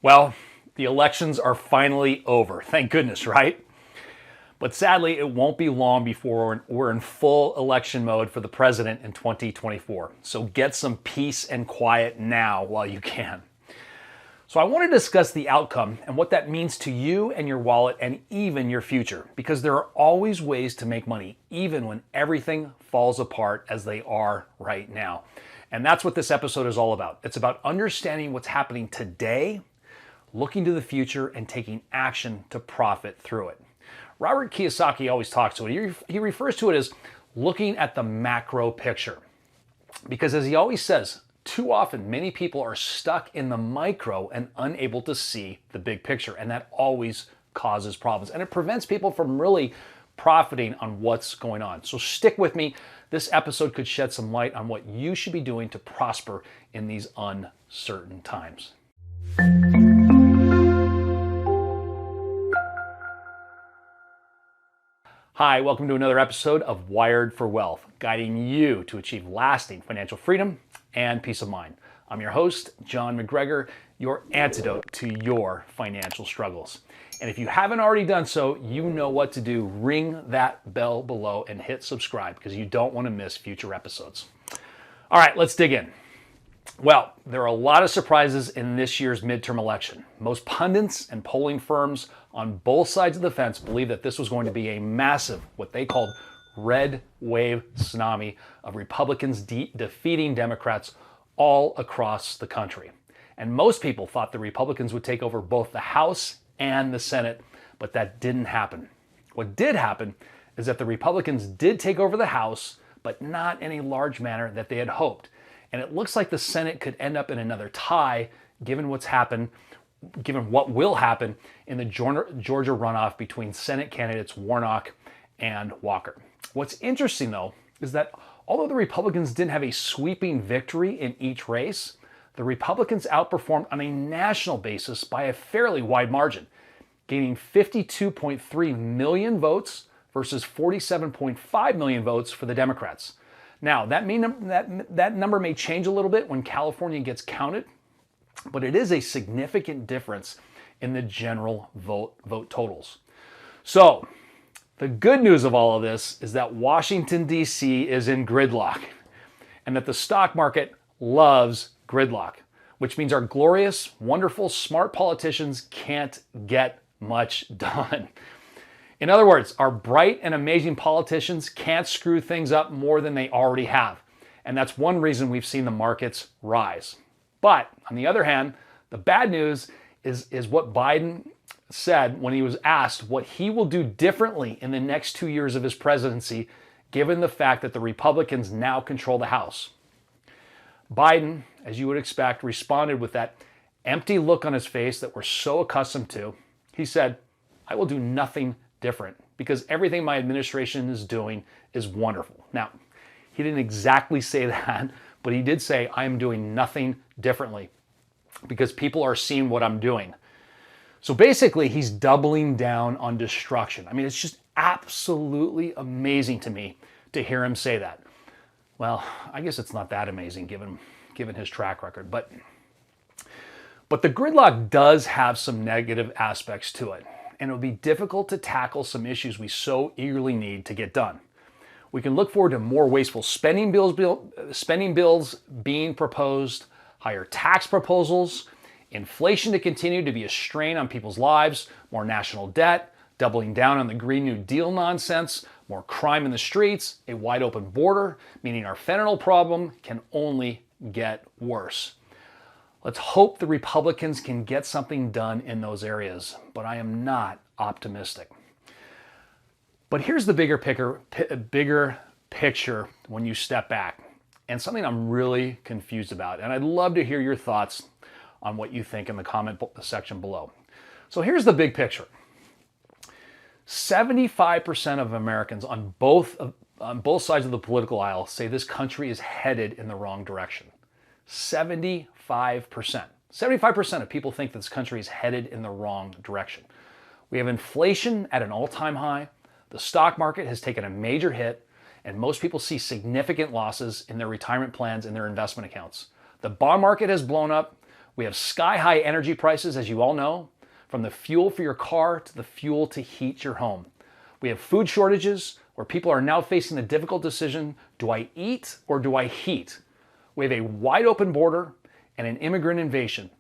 Well, the elections are finally over. Thank goodness, right? But sadly, it won't be long before we're in full election mode for the president in 2024. So get some peace and quiet now while you can. So I want to discuss the outcome and what that means to you and your wallet and even your future, because there are always ways to make money, even when everything falls apart as they are right now. And that's what this episode is all about. It's about understanding what's happening today, looking to the future, and taking action to profit through it. Robert Kiyosaki always talks to it. He refers to it as looking at the macro picture. Because as he always says, too often many people are stuck in the micro and unable to see the big picture. And that always causes problems. And it prevents people from really profiting on what's going on. So stick with me. This episode could shed some light on what you should be doing to prosper in these uncertain times. Hi, welcome to another episode of Wired for Wealth, guiding you to achieve lasting financial freedom and peace of mind. I'm your host, John MacGregor, your antidote to your financial struggles. And if you haven't already done so, you know what to do. Ring that bell below and hit subscribe because you don't want to miss future episodes. All right, let's dig in. Well, there are a lot of surprises in this year's midterm election. Most pundits and polling firms on both sides of the fence believe that this was going to be a massive, what they called red wave tsunami of Republicans defeating Democrats all across the country. And most people thought the Republicans would take over both the House and the Senate, but that didn't happen. What did happen is that the Republicans did take over the House, but not in a large manner that they had hoped. And it looks like the Senate could end up in another tie, given what will happen in the Georgia runoff between Senate candidates Warnock and Walker. What's interesting, though, is that although the Republicans didn't have a sweeping victory in each race, the Republicans outperformed on a national basis by a fairly wide margin, gaining 52.3 million votes versus 47.5 million votes for the Democrats. Now, that number may change a little bit when California gets counted, but it is a significant difference in the general vote totals. So, the good news of all of this is that Washington, D.C. is in gridlock, and that the stock market loves gridlock, which means our glorious, wonderful, smart politicians can't get much done. In other words, our bright and amazing politicians can't screw things up more than they already have. And that's one reason we've seen the markets rise. But on the other hand, the bad news is what Biden said when he was asked what he will do differently in the next 2 years of his presidency, given the fact that the Republicans now control the House. Biden, as you would expect, responded with that empty look on his face that we're so accustomed to. He said, "I will do nothing different because everything my administration is doing is wonderful." Now, he didn't exactly say that, but he did say, "I am doing nothing differently because people are seeing what I'm doing." So basically, he's doubling down on destruction. I mean, it's just absolutely amazing to me to hear him say that. Well, I guess it's not that amazing given his track record, but the gridlock does have some negative aspects to it, and it will be difficult to tackle some issues we so eagerly need to get done. We can look forward to more wasteful spending bills being proposed, higher tax proposals, inflation to continue to be a strain on people's lives, more national debt, doubling down on the Green New Deal nonsense, more crime in the streets, a wide open border, meaning our fentanyl problem can only get worse. Let's hope the Republicans can get something done in those areas, but I am not optimistic. But here's the bigger picture when you step back, and something I'm really confused about, and I'd love to hear your thoughts on what you think in the comment section below. So here's the big picture. 75% of Americans on both sides of the political aisle say this country is headed in the wrong direction. 75%. 75% of people think this country is headed in the wrong direction. We have inflation at an all-time high. The stock market has taken a major hit, and most people see significant losses in their retirement plans and their investment accounts. The bond market has blown up. We have sky-high energy prices, as you all know, from the fuel for your car to the fuel to heat your home. We have food shortages where people are now facing the difficult decision, do I eat or do I heat? We have a wide open border and an immigrant invasion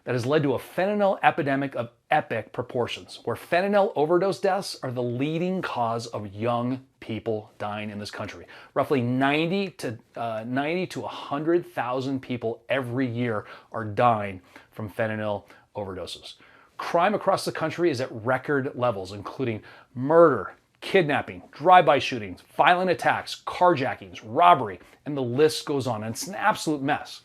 that has led to a fentanyl epidemic of epic proportions, where fentanyl overdose deaths are the leading cause of young people dying in this country. Roughly 90 to 100,000 people every year are dying from fentanyl overdoses. Crime across the country is at record levels, including murder, kidnapping, drive-by shootings, violent attacks, carjackings, robbery, and the list goes on. And it's an absolute mess.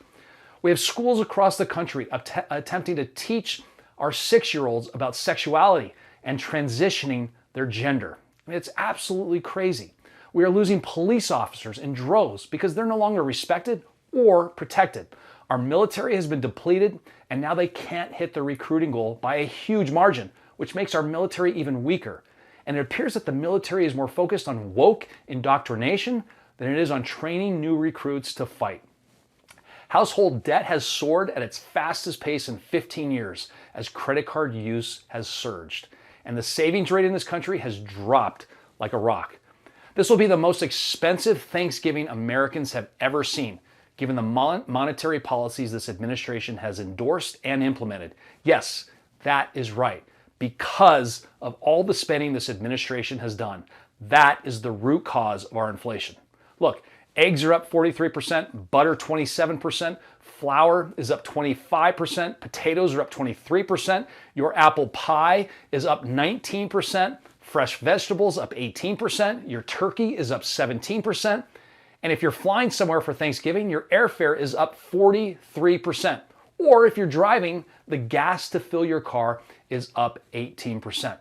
We have schools across the country attempting to teach our 6-year-olds about sexuality and transitioning their gender. I mean, it's absolutely crazy. We are losing police officers in droves because they're no longer respected or protected. Our military has been depleted, and now they can't hit the recruiting goal by a huge margin, which makes our military even weaker. And it appears that the military is more focused on woke indoctrination than it is on training new recruits to fight. Household debt has soared at its fastest pace in 15 years as credit card use has surged. And the savings rate in this country has dropped like a rock. This will be the most expensive Thanksgiving Americans have ever seen, given the monetary policies this administration has endorsed and implemented. Yes, that is right. Because of all the spending this administration has done, that is the root cause of our inflation. Look, eggs are up 43%, butter 27%, flour is up 25%, potatoes are up 23%, your apple pie is up 19%, fresh vegetables up 18%, your turkey is up 17%, and if you're flying somewhere for Thanksgiving, your airfare is up 43%. Or if you're driving, the gas to fill your car is up 18%.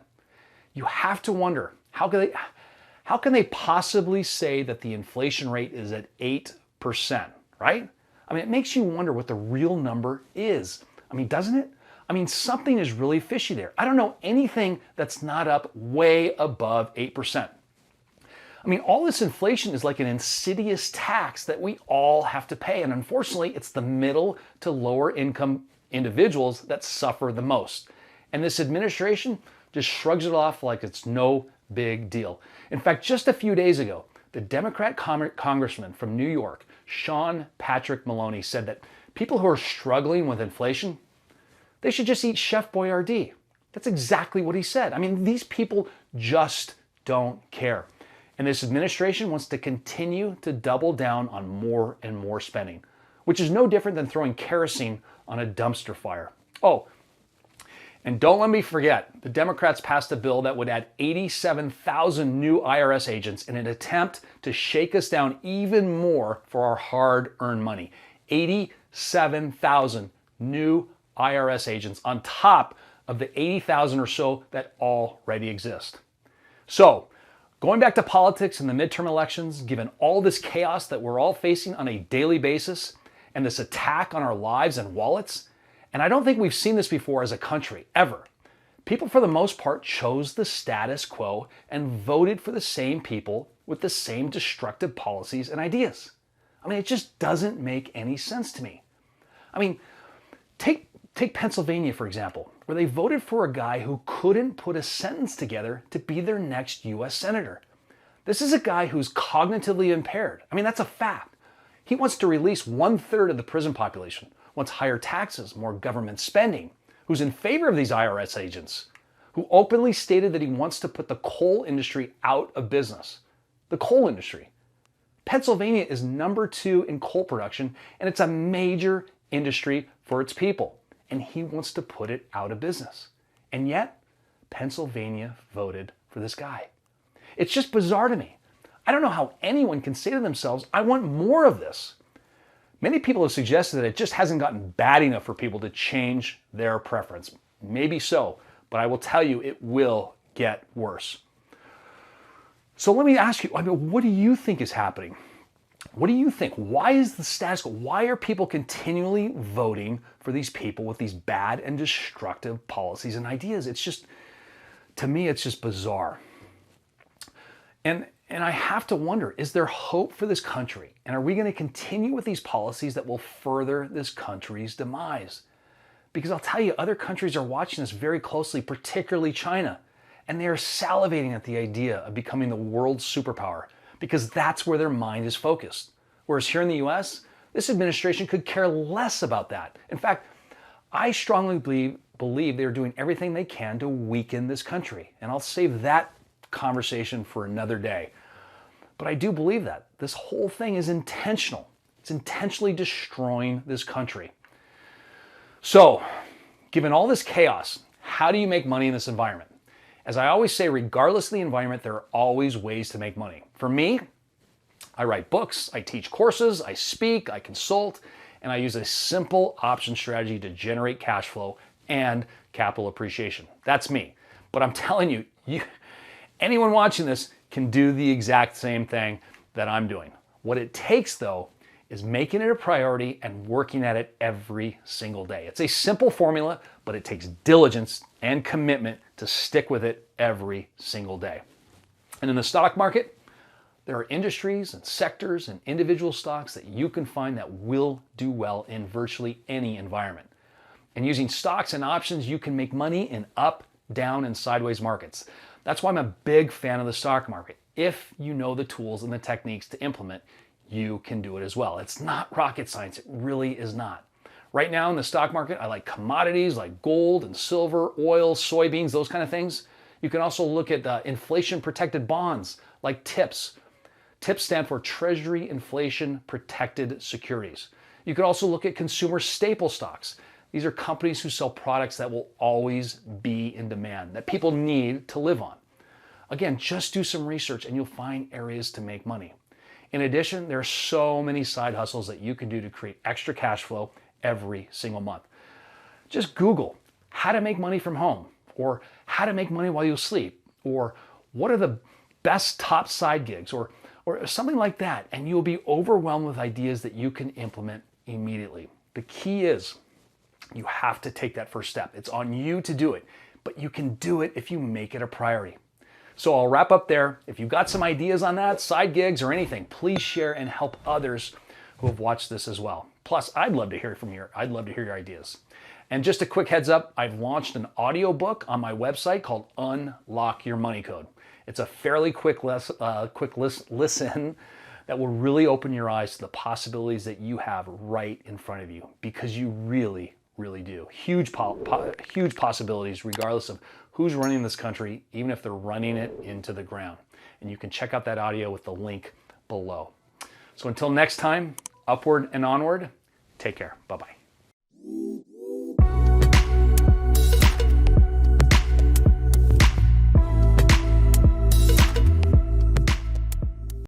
You have to wonder, how can they possibly say that the inflation rate is at 8%, right? I mean, it makes you wonder what the real number is. I mean, doesn't it? I mean, something is really fishy there. I don't know anything that's not up way above 8%. I mean, all this inflation is like an insidious tax that we all have to pay. And unfortunately, it's the middle to lower income individuals that suffer the most. And this administration just shrugs it off like it's no big deal. In fact, just a few days ago, the Democrat congressman from New York, Sean Patrick Maloney, said that people who are struggling with inflation, they should just eat Chef Boyardee. That's exactly what he said. I mean, these people just don't care. And this administration wants to continue to double down on more and more spending, which is no different than throwing kerosene on a dumpster fire. Oh, and don't let me forget, the Democrats passed a bill that would add 87,000 new IRS agents in an attempt to shake us down even more for our hard-earned money. 87,000 new IRS agents on top of the 80,000 or so that already exist. So, going back to politics and the midterm elections, given all this chaos that we're all facing on a daily basis and this attack on our lives and wallets, and I don't think we've seen this before as a country, ever. People, for the most part, chose the status quo and voted for the same people with the same destructive policies and ideas. I mean, it just doesn't make any sense to me. I mean, take Pennsylvania, for example, where they voted for a guy who couldn't put a sentence together to be their next U.S. senator. This is a guy who's cognitively impaired. I mean, that's a fact. He wants to release 1/3 of the prison population, wants higher taxes, more government spending, who's in favor of these IRS agents, who openly stated that he wants to put the coal industry out of business. The coal industry. Pennsylvania is number 2 in coal production, and it's a major industry for its people. And he wants to put it out of business. And yet, Pennsylvania voted for this guy. It's just bizarre to me. I don't know how anyone can say to themselves, I want more of this. Many people have suggested that it just hasn't gotten bad enough for people to change their preference. Maybe so, but I will tell you it will get worse. So let me ask you, I mean, what do you think is happening? What do you think? Why is the status quo? Why are people continually voting for these people with these bad and destructive policies and ideas? It's just, to me, it's just bizarre. And I have to wonder, is there hope for this country? And are we going to continue with these policies that will further this country's demise? Because I'll tell you, other countries are watching this very closely, particularly China. And they are salivating at the idea of becoming the world's superpower because that's where their mind is focused. Whereas here in the US, this administration could care less about that. In fact, I strongly believe they're doing everything they can to weaken this country. And I'll save that conversation for another day. But I do believe that this whole thing is intentional. It's intentionally destroying this country. So, given all this chaos, how do you make money in this environment? As I always say, regardless of the environment, there are always ways to make money. For me, I write books, I teach courses, I speak, I consult, and I use a simple option strategy to generate cash flow and capital appreciation. That's me. But I'm telling you, anyone watching this can do the exact same thing that I'm doing. What it takes, though, is making it a priority and working at it every single day. It's a simple formula, but it takes diligence and commitment to stick with it every single day. And in the stock market, there are industries and sectors and individual stocks that you can find that will do well in virtually any environment. And using stocks and options, you can make money in up, down, and sideways markets. That's why I'm a big fan of the stock market. If you know the tools and the techniques to implement, you can do it as well. It's not rocket science. It really is not. Right now in the stock market, I like commodities like gold and silver, oil, soybeans, those kind of things. You can also look at inflation-protected bonds like TIPS. TIPS stand for Treasury Inflation Protected Securities. You could also look at consumer staple stocks. These are companies who sell products that will always be in demand, that people need to live on. Again, just do some research and you'll find areas to make money. In addition, there are so many side hustles that you can do to create extra cash flow every single month. Just Google how to make money from home, or how to make money while you sleep, or what are the best top side gigs, or something like that, and you'll be overwhelmed with ideas that you can implement immediately. The key is you have to take that first step. It's on you to do it, but you can do it if you make it a priority. So I'll wrap up there. If you've got some ideas on that, side gigs or anything, please share and help others who have watched this as well. Plus, I'd love to hear your ideas. And just a quick heads up, I've launched an audio book on my website called Unlock Your Money Code. It's a fairly quick listen that will really open your eyes to the possibilities that you have right in front of you, because you really do. Huge possibilities regardless of who's running this country, even if they're running it into the ground. And you can check out that audio with the link below. So until next time, upward and onward, take care. Bye-bye.